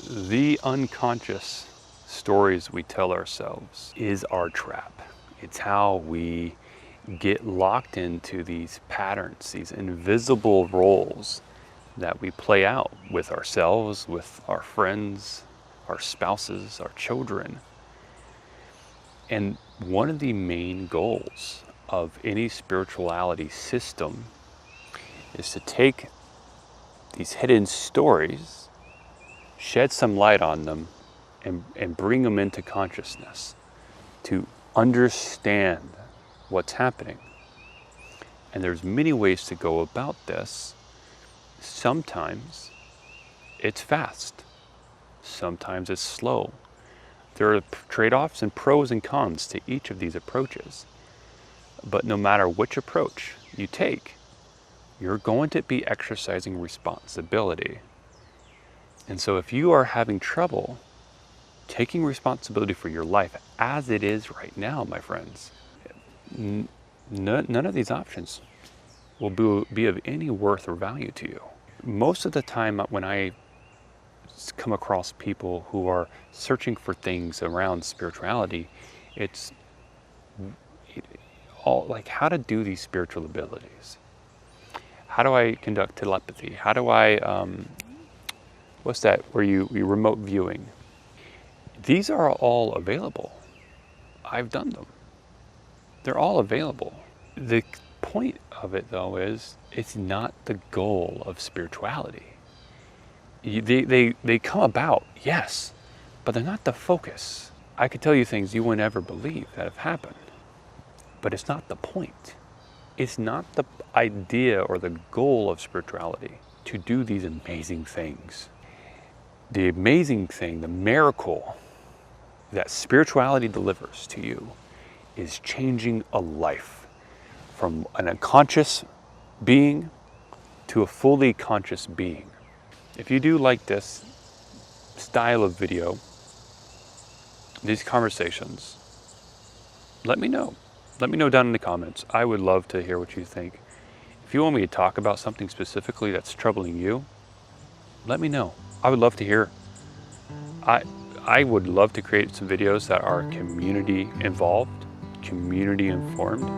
The unconscious stories we tell ourselves is our trap. It's how we get locked into these patterns, these invisible roles that we play out with ourselves, with our friends, our spouses, our children. And one of the main goals of any spirituality system is to take these hidden stories, shed some light on them, and bring them into consciousness to understand what's happening. And there's many ways to go about this. Sometimes it's fast. Sometimes it's slow. There are trade-offs and pros and cons to each of these approaches. But no matter which approach you take, you're going to be exercising responsibility. And so if you are having trouble taking responsibility for your life as it is right now, my friends, none of these options will be of any worth or value to you. Most of the time when I come across people who are searching for things around spirituality, it's all like how to do these spiritual abilities. How do I conduct telepathy? How do I, what's that, where you remote viewing? These are all available. I've done them. They're all available. The point of it, though, is it's not the goal of spirituality. They come about, yes, but they're not the focus. I could tell you things you wouldn't ever believe that have happened, but it's not the point. It's not the idea or the goal of spirituality to do these amazing things. The amazing thing, the miracle that spirituality delivers to you is changing a life from an unconscious being to a fully conscious being. If you do like this style of video, these conversations, let me know. Let me know down in the comments. I would love to hear what you think. If you want me to talk about something specifically that's troubling you, let me know. I would love to hear. I would love to create some videos that are community involved, community informed.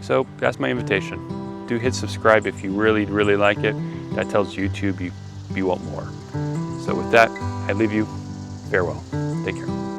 So that's my invitation. Do hit subscribe if you really, really like it. That tells YouTube you want more. So with that, I leave you. Farewell. Take care.